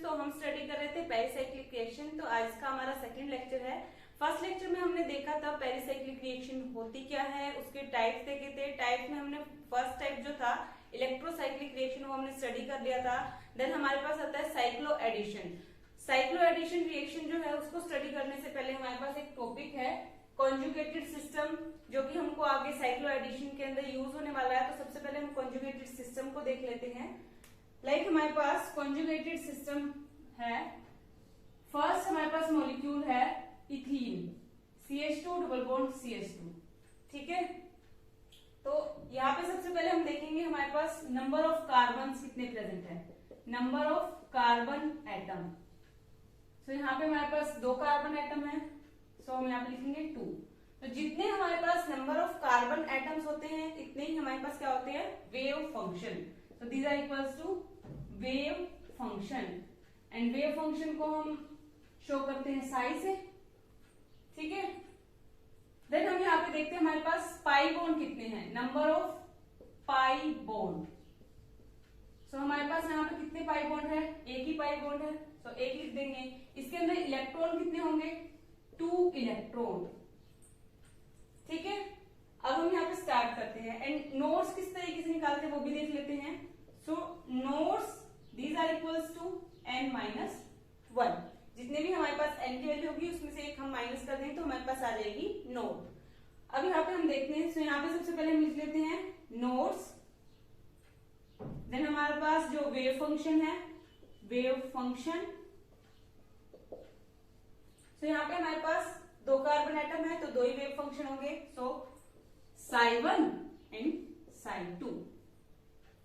Students, तो हम study कर रहे थे पेरिसाइक्लिक रिएक्शन। तो आज का हमारा सेकंड लेक्चर है। फर्स्ट लेक्चर में हमने देखा था पेरिसाइक्लिक रिएक्शन होती क्या है, उसके टाइप्स देखे थे। टाइप में हमने फर्स्ट टाइप जो था इलेक्ट्रोसाइक्लिक रिएक्शन वो हमने स्टडी कर लिया था। देन हमारे पास आता है cyclo addition. Cyclo addition reaction जो है उसको स्टडी करने से पहले हमारे पास एक टॉपिक है कॉन्जुगेटेड सिस्टम, जो कि हमको आगे साइक्लो एडिशन के अंदर यूज होने वाला है। तो सबसे पहले हम कॉन्जुगेटेड सिस्टम को देख लेते हैं। लाइक हमारे पास कॉन्जुगेटेड सिस्टम है। फर्स्ट हमारे पास मॉलिक्यूल है ethene, CH2 double bond CH2, ठीक है। तो यहाँ पे सबसे पहले हम देखेंगे हमारे पास नंबर ऑफ कार्बन कितने प्रेजेंट है, नंबर ऑफ कार्बन एटम। तो यहाँ पे हमारे पास 2 कार्बन एटम है, सो हम यहाँ पे लिखेंगे 2। तो जितने हमारे पास नंबर ऑफ कार्बन एटम्स होते हैं इतने ही हमारे पास क्या होते हैं, वेव फंक्शन। तो these are equals to wave function, and wave function को हम शो करते हैं साई से, ठीक है। देन हम यहाँ पे देखते हैं हमारे पास पाई बॉन्ड कितने हैं, नंबर ऑफ पाई बॉन्ड। सो हमारे पास यहाँ पे कितने पाई बॉन्ड है, एक ही पाई बॉन्ड है, तो एक लिख देंगे। इसके अंदर इलेक्ट्रॉन कितने होंगे, 2 इलेक्ट्रॉन, ठीक है। अब हम यहाँ पे स्टार्ट करते हैं एंड नोड्स किस तरीके से निकालते हैं वो भी देख लेते हैं। So nodes these are equals to n-1। जितने भी हमारे पास n की वैल्यू होगी उसमें से एक हम माइनस कर देंगे तो हमारे पास आ जाएगी नोड। अब यहाँ पे हम देखते हैं, सो यहाँ पे सबसे पहले हम लिख लेते हैं नोड्स। देन हमारे पास जो वेव फंक्शन है, वेव फंक्शन। सो यहाँ पे हमारे पास 2 कार्बन एटम है तो 2 ही वेव फंक्शन होंगे, सो psi1 एंड psi2,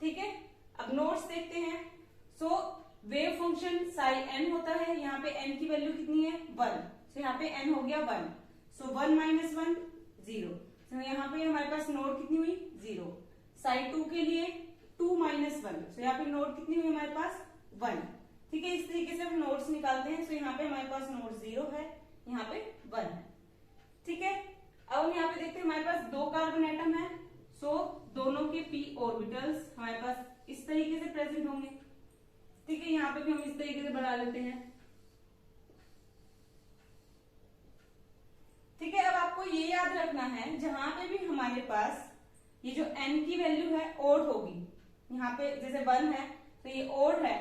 ठीक है। अब नोट्स देखते हैं। सो वेव फंक्शन psi n होता है, यहाँ पे n की वैल्यू कितनी है, 1। सो यहाँ पे n हो गया 1, सो 1 - 1 0। सो यहाँ पे हमारे पास नोड कितनी हुई, 0। psi2 के लिए 2 - 1, सो यहाँ पे नोड कितनी हुई हमारे पास, 1, ठीक है। इस तरीके से हम नोड्स निकालते हैं। सो यहाँ पे हमारे पास नोड 0 है, यहाँ पे 1 है, ठीक है। अब हम यहाँ पे देखते हैं हमारे पास 2 कार्बन एटम है, सो दोनों के p ऑर्बिटल्स हमारे पास इस तरीके से प्रेजेंट होंगे, ठीक है। यहाँ पे भी हम इस तरीके से बढ़ा लेते हैं, ठीक है। अब आपको ये याद रखना है जहां पे भी हमारे पास ये जो n की वैल्यू है ओड होगी, यहाँ पे जैसे 1 है तो ये ओड है,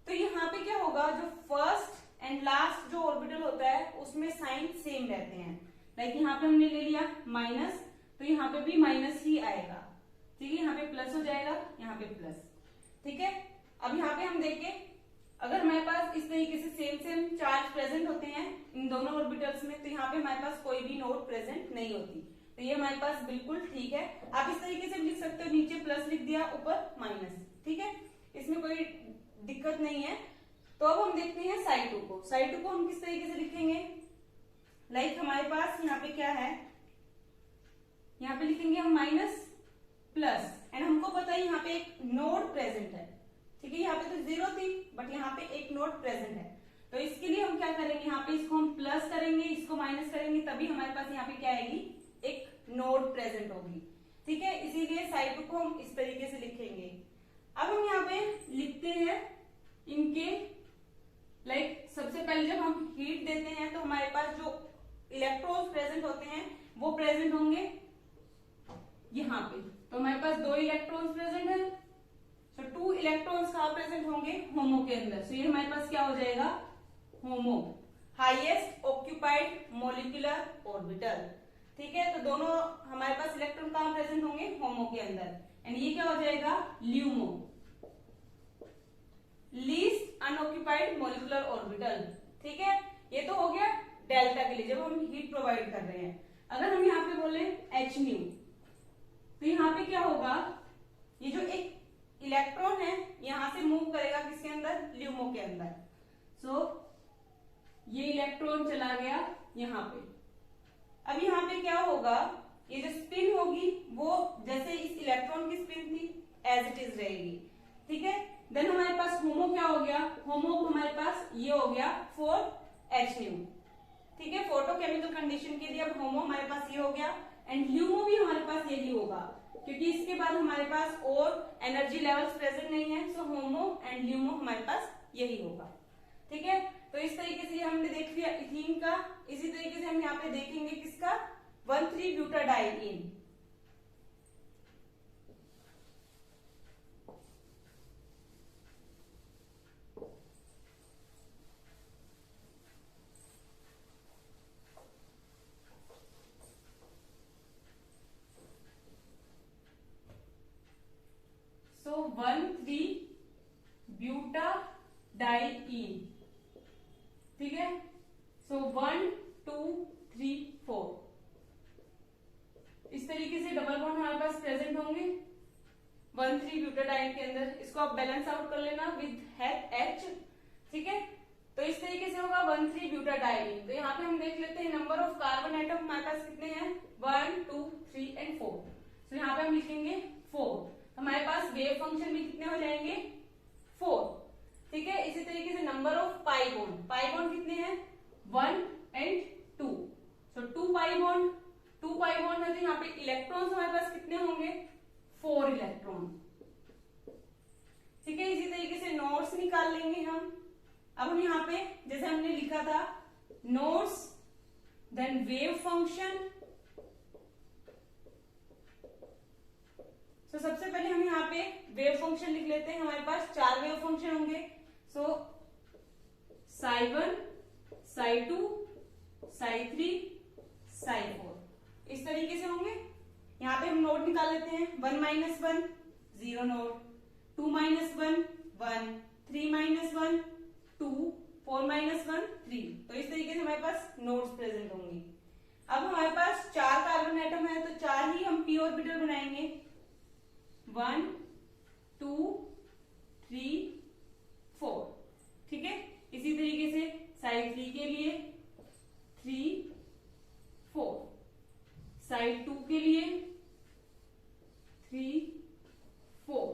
तो यहाँ पे क्या होगा, जो फर्स्ट एंड लास्ट जो ऑर्बिटल होता है उसमें साइन सेम रहते हैं। लाइक यहाँ पे हमने ले लिया माइनस, तो यहाँ पे भी माइनस ही आएगा, ठीक है। यहाँ पे प्लस हो जाएगा, यहाँ पे प्लस, ठीक है। अब यहाँ पे हम देखें, अगर हमारे पास इस तरीके से सेम चार्ज प्रेजेंट होते हैं इन दोनों ऑर्बिटल्स में, तो यहाँ पे हमारे पास कोई भी नोड प्रेजेंट नहीं होती, तो ये हमारे पास बिल्कुल ठीक है। आप इस तरीके से लिख सकते हो, नीचे प्लस लिख दिया, ऊपर माइनस, ठीक है, इसमें कोई दिक्कत नहीं है। तो अब हम देखते हैं psi2 को। psi2 को हम किस तरीके से लिखेंगे, लाइक हमारे पास यहाँ पे क्या है, यहाँ पे लिखेंगे हम माइनस प्लस, एंड हमको पता है यहाँ पे एक नोड प्रेजेंट है, ठीक है। यहाँ पे तो 0 थी बट यहाँ पे एक नोड प्रेजेंट है, तो इसके लिए हम क्या करेंगे, यहाँ पे इसको हम प्लस करेंगे, इसको माइनस करेंगे, तभी हमारे पास यहाँ पे क्या आएगी, एक नोड प्रेजेंट होगी, ठीक है। इसीलिए psi2 को हम इस तरीके से लिखेंगे। अब हम यहाँ पे लिखते हैं इनके, लाइक सबसे पहले जब हम हीट देते हैं तो हमारे पास जो इलेक्ट्रॉन्स प्रेजेंट होते हैं वो प्रेजेंट होंगे यहाँ पे। तो हमारे पास 2 इलेक्ट्रॉन्स प्रेजेंट है, तो 2 इलेक्ट्रॉन्स कहाँ प्रेजेंट होंगे, होमो के अंदर। सो ये हमारे पास क्या हो जाएगा, होमो, हाईएस्ट ऑक्यूपाइड मॉलिक्यूलर ऑर्बिटल, ठीक है। तो दोनों हमारे पास इलेक्ट्रॉन कहाँ प्रेजेंट होंगे, होमो के अंदर, एंड ये क्या हो जाएगा, LUMO, least unoccupied molecular orbital, ठीक है। ये तो हो गया डेल्टा के लिए जब हम हीट प्रोवाइड कर रहे हैं। अगर हम यहाँ पे बोले hν, तो यहाँ पे क्या होगा, ये जो एक इलेक्ट्रॉन है यहां से मूव करेगा किसके अंदर, ल्यूमो के अंदर। सो ये इलेक्ट्रॉन चला गया यहाँ पे। अब यहाँ पे क्या होगा, ये जो स्पिन होगी वो जैसे इस इलेक्ट्रॉन की स्पिन थी एज इट इज रहेगी, ठीक है। देन हमारे पास होमो क्या हो गया, होमो हमारे पास ये हो गया 4hν, ठीक है। फोटोकेमिकल कंडीशन के लिए अब होमो हमारे पास ये हो गया, एंड ल्यूमो भी हमारे पास यही होगा, क्योंकि इसके बाद हमारे पास और एनर्जी लेवल्स प्रेजेंट नहीं है। सो होमो एंड ल्यूमो हमारे पास यही होगा। ठीक है, तो इस तरीके से हमने देख लिया इथीन का। इसी तरीके से हम यहाँ पे देखेंगे किसका, 1,3-ब्यूटाडाइईन। So 1,3-ब्यूटाडाइईन। ठीक है, सो 1 2 3 4 इस तरीके से डबल बॉन्ड हमारे पास प्रेजेंट होंगे 1,3-ब्यूटाडाइईन के अंदर। इसको आप बैलेंस आउट कर लेना विद H। ठीक है, तो इस तरीके से होगा 1,3-ब्यूटाडाइईन। तो यहाँ पे हम देख लेते हैं नंबर ऑफ कार्बन एटम हमारे पास कितने हैं, 1 2 3 एंड 4। तो यहाँ पे हम लिखेंगे 4। हमारे पास वेव फंक्शन भी कितने हो जाएंगे, 4। ठीक है, इसी तरीके से number of pi bond, pi bond कितने हैं, 1 and 2। So 2 pi bond, 2 pi bond है तो यहाँ पे इलेक्ट्रॉन्स हमारे पास कितने होंगे, 4 इलेक्ट्रॉन। ठीक है, इसी तरीके से नोड्स निकाल लेंगे हम। अब हम यहाँ पे जैसे हमने लिखा था नोड्स देन वेव फंक्शन। तो सबसे पहले हम यहाँ पे वेव फंक्शन लिख लेते हैं। हमारे पास 4 वेव फंक्शन होंगे। सो psi1, psi2, psi3, psi4 इस तरीके से होंगे। यहाँ पे हम नोड निकाल लेते हैं, 1 - 1 0 नोड, 2 - 1 1, 3 - 1 2, 4 - 1 3। तो इस तरीके से हमारे पास नोड्स प्रेजेंट होंगे। अब हमारे पास 4 कार्बन एटम है तो 4 ही हम p ऑर्बिटल बनाएंगे, 1 2 3 4। ठीक है, इसी तरीके से psi3 के लिए 3 4, psi2 के लिए 3 4,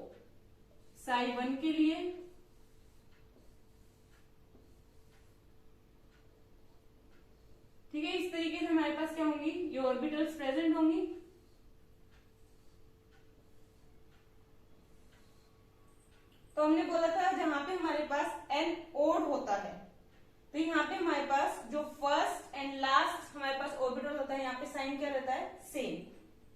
psi1 के लिए 3। इस तरीके से हमारे पास क्या होंगी, ये ऑर्बिटल्स प्रेजेंट होंगी। तो हमने बोला था जहां पे हमारे पास एन ओड होता है तो यहाँ पे हमारे पास जो फर्स्ट एंड लास्ट हमारे पास ऑर्बिटल होता है, यहाँ पे साइन क्या रहता है, सेम।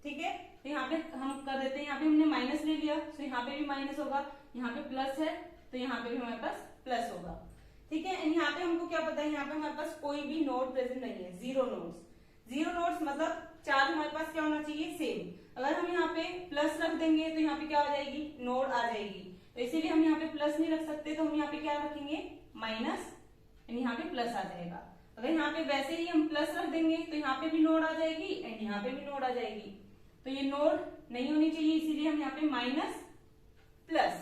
ठीक है, तो यहाँ पे हम कर देते हैं, यहाँ पे हमने माइनस ले लिया तो यहाँ पे भी माइनस होगा, यहाँ पे प्लस है तो यहाँ पे भी हमारे पास प्लस होगा। ठीक है, एंड यहाँ पे हमको क्या पता है, यहाँ पे हमारे पास कोई भी नोड प्रेजेंट नहीं है, 0 नोड्स। 0 नोड्स मतलब चार्ज हमारे पास क्या होना चाहिए, सेम। अगर हम यहाँ पे प्लस रख देंगे तो यहाँ पे क्या हो जाएगी, नोड आ जाएगी। तो इसीलिए हम यहाँ पे प्लस नहीं रख सकते, तो हम यहाँ पे क्या रखेंगे, माइनस, एंड यहाँ पे प्लस आ जाएगा। अगर यहाँ पे वैसे ही हम प्लस रख देंगे तो यहाँ पे भी नोड आ जाएगी एंड यहाँ पे भी नोड आ जाएगी। तो ये नोड नहीं होनी चाहिए, इसीलिए हम यहाँ पे माइनस प्लस।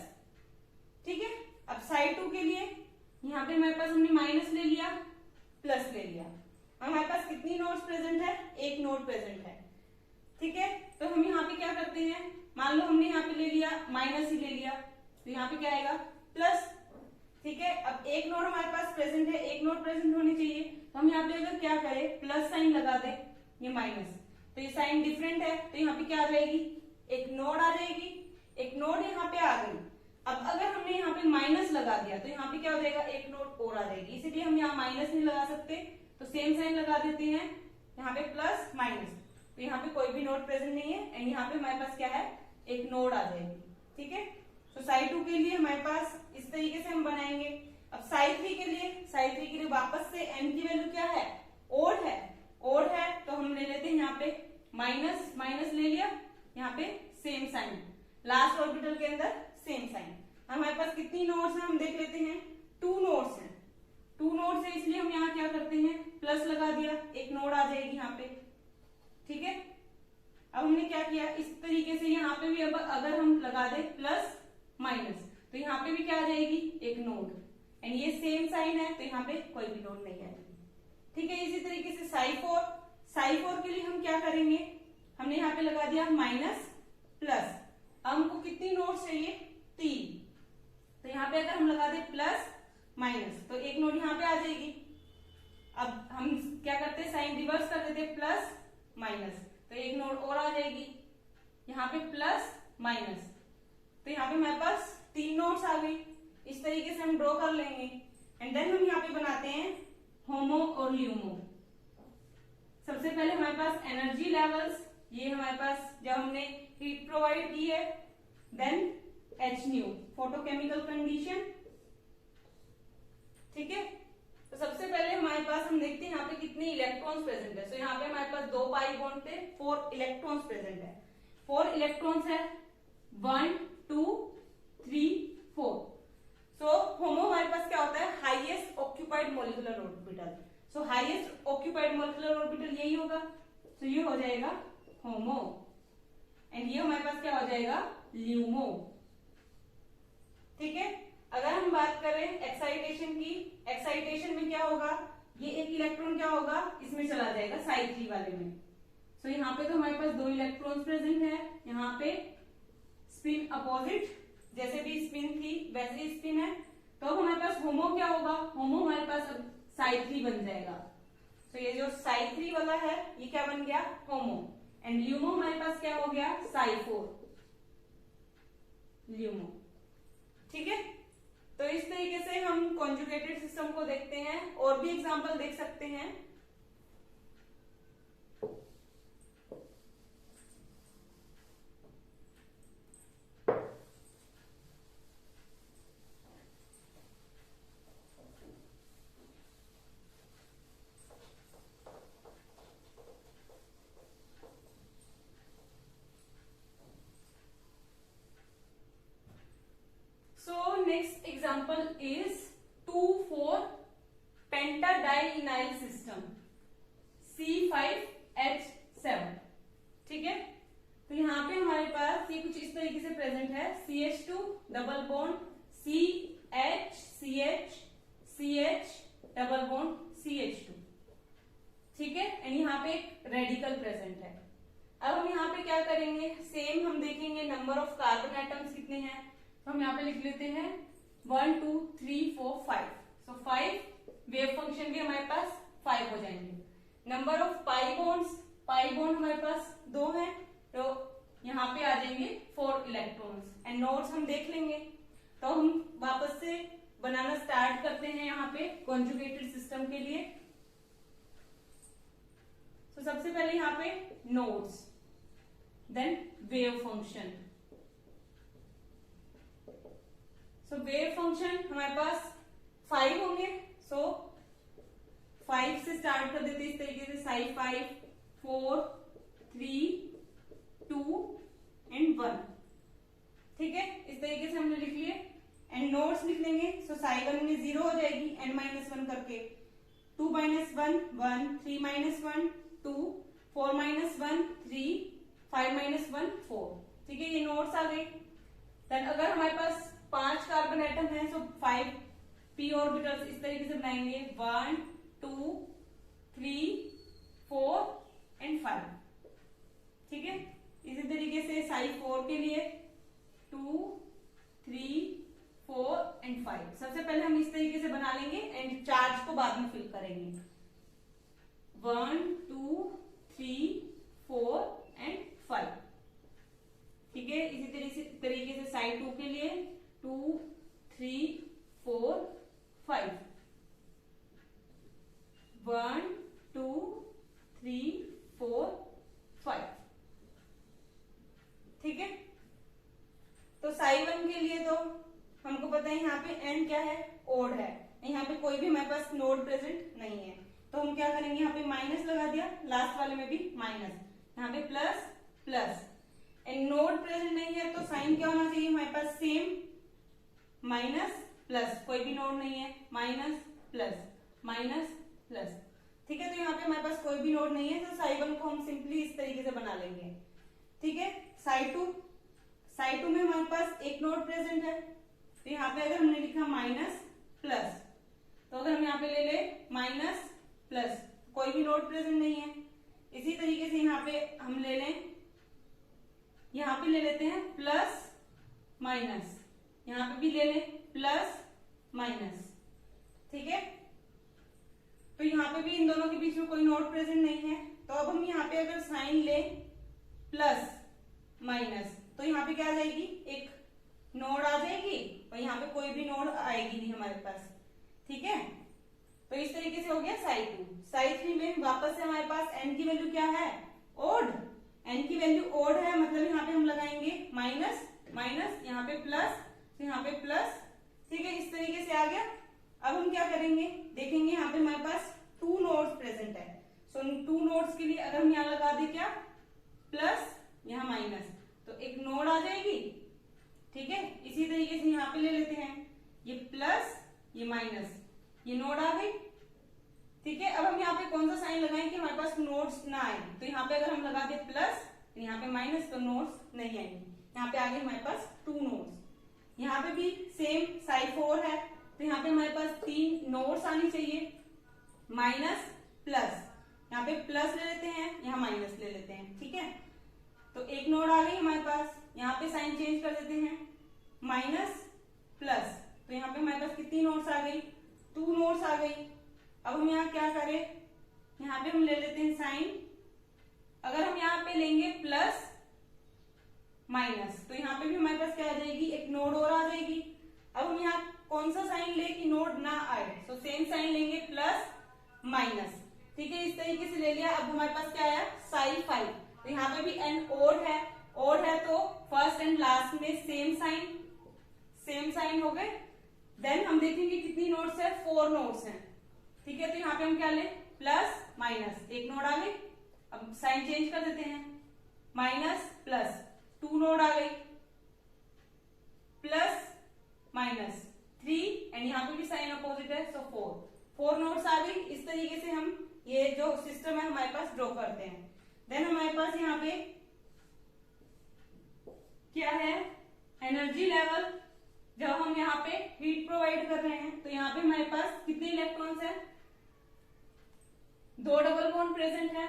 ठीक है, अब psi2 के लिए यहाँ पे हमारे पास हमने माइनस ले लिया, प्लस ले लिया। हमारे पास कितनी नोड्स प्रेजेंट है, 1 नोड प्रेजेंट है। ठीक है, तो हम यहाँ पे क्या करते हैं, मान लो हमने यहाँ पे ले लिया माइनस ही ले लिया तो यहाँ पे क्या आएगा, प्लस। ठीक है, अब 1 नोड हमारे पास प्रेजेंट है, 1 नोड प्रेजेंट होनी चाहिए, तो हम यहाँ पे अगर क्या करें, प्लस साइन लगा दे, ये माइनस, तो ये साइन डिफरेंट है तो यहाँ पे क्या आ जाएगी, एक नोड आ जाएगी, एक नोड यहाँ पे आ गई। अब अगर हमने यहाँ पे माइनस लगा दिया तो यहाँ पे क्या हो जाएगा, एक नोड और आ जाएगी, इसीलिए हम यहाँ माइनस नहीं लगा सकते, तो सेम साइन लगा देते हैं, यहाँ पे प्लस माइनस, तो यहाँ पे कोई भी नोड प्रेजेंट नहीं है एंड यहाँ पे हमारे पास क्या है, एक नोड आ जाएगी। ठीक है, तो psi2 के लिए हमारे पास इस तरीके से हम बनाएंगे। अब psi3 के लिए वापस से n की वैल्यू क्या है, ओड है, ओड है तो हम ले लेते हैं यहाँ पे माइनस, माइनस ले लिया, यहाँ पे सेम साइन, लास्ट ऑर्बिटल के अंदर सेम साइन। हमारे पास कितनी नोड्स हैं हम देख लेते हैं, 2 नोड्स हैं। 2 नोड्स है इसलिए हम यहाँ क्या करते हैं, प्लस लगा दिया, एक नोड आ जाएगी यहाँ पे। ठीक है, अब हमने क्या किया, इस तरीके से यहाँ पे भी अब अगर हम लगा दे प्लस माइनस तो यहाँ पे भी क्या आ जाएगी, एक नोड, एंड ये सेम साइन है तो यहाँ पे कोई भी नोड नहीं आएगी। ठीक है, इसी तरीके से psi4 के लिए हम क्या करेंगे, हमने यहाँ पे लगा दिया माइनस प्लस। अब हमको कितनी नोड्स चाहिए, 3, तो यहाँ पे अगर हम लगा दे प्लस माइनस तो एक नोड यहाँ पे आ जाएगी। अब हम क्या करते हैं, साइन रिवर्स कर देते, प्लस माइनस, तो एक नोड और आ जाएगी, यहाँ पे प्लस माइनस, तो यहाँ पे हमारे पास 3 नोड्स आ गई। इस तरीके से हम ड्रॉ कर लेंगे एंड देन हम यहाँ पे बनाते हैं होमो और ल्यूमो। सबसे पहले हमारे पास एनर्जी लेवल्स, ये हमारे पास जब हमने हीट प्रोवाइड की है, then h nu photochemical condition, ठीक है। तो सबसे पहले हमारे पास हम देखते हैं यहाँ पे कितने इलेक्ट्रॉन्स प्रेजेंट है। तो यहाँ पे हमारे पास 2 पाई बॉन्ड थे, 4 इलेक्ट्रॉन्स प्रेजेंट है। 4 इलेक्ट्रॉन्स है, 1 2 3 4। सो होमो हमारे पास क्या होता है, हाईएस्ट ऑक्यूपाइड मॉलिक्यूलर ऑर्बिटल। सो हाईएस्ट ऑक्यूपाइड मॉलिक्यूलर ऑर्बिटल यही होगा, तो ये हो जाएगा होमो एंड ये हमारे पास क्या हो जाएगा, ल्यूमो, ठीक है। अगर हम बात करें एक्साइटेशन की, एक्साइटेशन में क्या होगा, ये एक इलेक्ट्रॉन क्या होगा, इसमें चला जाएगा साइड 3 वाले में। सो यहाँ पे तो हमारे पास 2 इलेक्ट्रॉन्स प्रेजेंट है, यहाँ पे स्पिन अपोजिट, जैसे भी स्पिन थी वैसे ही स्पिन है, तो हमारे पास होमो क्या होगा, होमो हमारे पास अब साइड 3 बन जाएगा। तो ये जो साइड 3 वाला है ये क्या बन गया, होमो एंड ल्यूमो हमारे पास क्या हो गया, साइड 4 ल्यूमो, ठीक है। तो इस तरीके से हम कॉन्जुगेटेड सिस्टम को देखते हैं, और भी एग्जांपल देख सकते हैं। Next example is 2,4 pentadienyl system C5H7, ठीक है। तो यहाँ पे हमारे पास ये कुछ इस तरीके से प्रेजेंट है, CH2 double bond CH CH CH double bond CH2, ठीक है एंड यहाँ पे एक रेडिकल प्रेजेंट है। अब हम यहाँ पे क्या करेंगे, सेम हम देखेंगे नंबर ऑफ कार्बन एटम्स कितने हैं, तो हम यहाँ पे लिख लेते हैं 1 2 3 4 5। सो 5 वेव फंक्शन भी हमारे पास 5 हो जाएंगे। Number of pi bonds, pi bond हमारे पास 2 हैं, तो यहाँ पे आ जाएंगे 4 इलेक्ट्रॉन्स एंड नोड्स हम देख लेंगे। तो हम वापस से बनाना स्टार्ट करते हैं यहाँ पे कॉन्जुगेटेड सिस्टम के लिए। तो सबसे पहले यहाँ पे नोड्स, देन वेव फंक्शन। सो वेव फंक्शन हमारे पास 5 होंगे, सो 5 से स्टार्ट कर देते इस तरीके से, 5 4 3 2 एंड 1, ठीक है। इस तरीके से हमने लिख लिए एंड नोड्स लिख लेंगे। सो साई 1 में 0 हो जाएगी n-1 करके, 2 - 1 1, 3 - 1 2, 4 - 1 3, 5 - 1 4, ठीक है। ये नोड्स आ गए। देन अगर हमारे पास 5 कार्बन एटम है, सो 5 p ऑर्बिटल्स इस तरीके से बनाएंगे, 1 2 3 4 एंड 5, ठीक है। इसी तरीके से साई 4 के लिए 2 3 4 एंड 5। सबसे पहले हम इस तरीके से बना लेंगे एंड चार्ज को बाद में फिल करेंगे, 1 2 3 4 एंड 5, ठीक है। इसी तरीके से साइड 2 के लिए 2 3 4 5, 1 2 3 4 5, ठीक है। तो साई 1 के लिए तो हमको पता है यहाँ पे एंड क्या है, ओड है, यहाँ पे कोई भी हमारे पास नोड प्रेजेंट नहीं है, तो हम क्या करेंगे, यहाँ पे माइनस लगा दिया, लास्ट वाले में भी माइनस, यहाँ पे plus plus and node present नहीं है, तो साइन क्या होना चाहिए हमारे पास, सेम माइनस प्लस, कोई भी नोड नहीं है, माइनस प्लस, ठीक है। तो यहाँ पे हमारे पास कोई भी नोड नहीं है, तो साई 1 को हम सिंपली इस तरीके से बना लेंगे, ठीक है। साई 2 में हमारे पास एक नोड प्रेजेंट है, तो यहाँ पे अगर हमने लिखा माइनस प्लस, तो अगर हम यहाँ पे ले ले माइनस प्लस, कोई भी नोड प्रेजेंट नहीं है। इसी तरीके से यहाँ पे हम ले लें, यहाँ पे ले लेते हैं प्लस माइनस, यहाँ पे भी ले लें प्लस माइनस, ठीक है। तो यहाँ पे भी इन दोनों के बीच में कोई नोड प्रेजेंट नहीं है, तो अब हम यहाँ पे अगर साइन ले प्लस माइनस, तो यहाँ पे क्या आ जाएगी, एक नोड आ जाएगी और यहाँ पे कोई भी नोड आएगी नहीं हमारे पास, ठीक है। तो इस तरीके से हो गया साई 2। साई 3 में वापस से हमारे पास n की वैल्यू क्या है, ओड। n की वैल्यू ओड है, मतलब यहाँ पे हम लगाएंगे माइनस माइनस, यहाँ पे प्लस, यहाँ पे प्लस, ठीक है। इस तरीके से आ गया। अब हम क्या करेंगे, देखेंगे यहाँ पे हमारे पास 2 नोड्स प्रेजेंट है। सो 2 नोड्स के लिए अगर हम यहाँ लगा दे क्या, प्लस यहाँ माइनस, तो एक नोड आ जाएगी, ठीक है। इसी तरीके से यहाँ पे ले लेते हैं, ये प्लस ये माइनस, ये नोड आ गई, ठीक है। अब हम यहाँ पे कौन सा साइन लगाएं कि हमारे पास नोड्स ना आए, तो यहाँ पे अगर हम लगा दे प्लस, यहाँ पे माइनस, तो नोड्स नहीं आएंगे। यहाँ पे आ गए हमारे पास 2 नोड्स। यहाँ पे भी सेम साई 4 है, तो यहाँ पे हमारे पास 3 नोड्स आनी चाहिए, माइनस प्लस, यहाँ पे प्लस ले लेते हैं, यहाँ माइनस ले लेते हैं, ठीक है। तो एक नोड आ गई हमारे पास, यहाँ पे साइन चेंज कर देते हैं, माइनस प्लस, तो यहाँ पे हमारे पास कितनी नोड्स आ गई, 2 नोड्स आ गई। अब हम यहाँ क्या करें, यहाँ पे हम ले लेते हैं साइन, अगर हम यहाँ पे लेंगे प्लस माइनस, तो यहाँ पे भी हमारे पास क्या आ जाएगी, एक नोड और आ जाएगी। अब हम यहाँ कौन सा साइन ले कि नोड ना आए, तो सेम साइन लेंगे, प्लस माइनस, ठीक है। इस तरीके से ले लिया। अब हमारे पास क्या आया, साई 5, तो यहाँ पे भी n ओड है, ओड है तो फर्स्ट एंड लास्ट में सेम साइन हो गए। देन हम देखेंगे कितनी नोड्स है, 4 नोड्स हैं, ठीक है। तो यहाँ पे हम क्या ले, प्लस माइनस, एक नोड आ गई। अब साइन चेंज कर देते हैं, माइनस प्लस, 2 नोड आ गई, प्लस माइनस 3, एंड यहाँ पे भी साइन अपोजिट है, सो 4 नोड्स आ गई। इस तरीके से हम ये जो सिस्टम है हमारे पास ड्रॉ करते हैं। देन हमारे पास यहाँ पे क्या है, एनर्जी लेवल। जब हम यहाँ पे हीट प्रोवाइड कर रहे हैं, तो यहाँ पे हमारे पास कितने इलेक्ट्रॉन्स है, 2 डबल बॉन्ड प्रेजेंट है।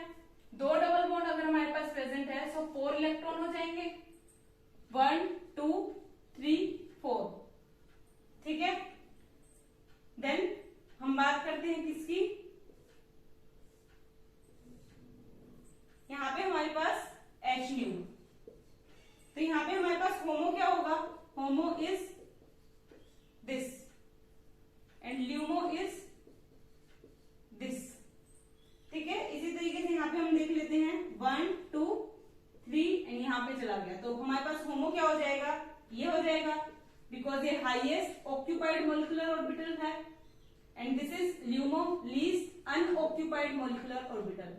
2 डबल बॉन्ड अगर हमारे पास प्रेजेंट है, सो 4 इलेक्ट्रॉन हो जाएंगे, 1 2 3 4, ठीक है। देन हम बात करते हैं किसकी, यहाँ पे हमारे पास HNu, तो यहाँ पे हमारे पास होमो क्या होगा, HOMO is this and LUMO is this, ठीक है। इसी तरीके से यहाँ पे हम देख लेते हैं 1 2 3 एंड यहाँ पे चला गया, तो हमारे पास होमो क्या हो जाएगा, ये हो जाएगा, बिकॉज ये हाईएस्ट ऑक्यूपाइड मोलिकुलर ऑर्बिटल है, and this is LUMO, least unoccupied molecular orbital,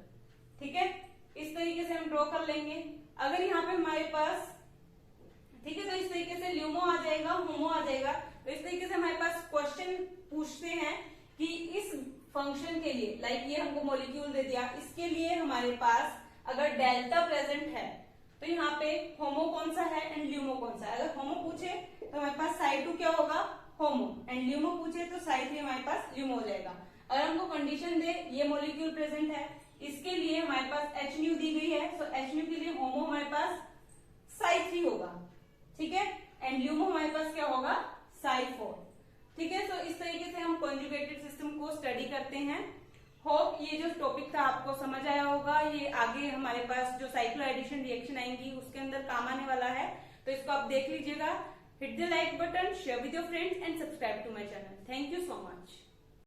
ठीक है। इस तरीके से हम ड्रॉ कर लेंगे। अगर यहाँ पे हमारे पास, ठीक है, तो इस तरीके से ल्यूमो आ जाएगा, होमो आ जाएगा। तो इस तरीके से हमारे पास क्वेश्चन पूछते हैं कि इस फंक्शन के लिए, लाइक ये हमको मॉलिक्यूल दे दिया, इसके लिए हमारे पास अगर डेल्टा प्रेजेंट है, तो यहाँ पे होमो कौन सा है एंड ल्यूमो कौन सा है। अगर होमो पूछे तो हमारे पास साई 2 क्या होगा, होमो, एंड ल्यूमो पूछे तो साई 3 हमारे पास ल्यूमो हो जाएगा। अगर हमको कंडीशन दे ये मॉलिक्यूल प्रेजेंट है, इसके लिए हमारे पास HNu दी गई है, सो HNu के लिए होमो हमारे पास साई 3 होगा, ठीक है, एंड ल्यूमो हमारे पास क्या होगा, साई 4, ठीक है। तो इस तरीके से हम कॉन्जुगेटेड सिस्टम को स्टडी करते हैं। होप ये जो टॉपिक था आपको समझ आया होगा। ये आगे हमारे पास जो साइक्लो एडिशन रिएक्शन आएंगी उसके अंदर काम आने वाला है, तो इसको आप देख लीजिएगा। Hit the like button, share with your friends and subscribe to my channel. Thank you so much.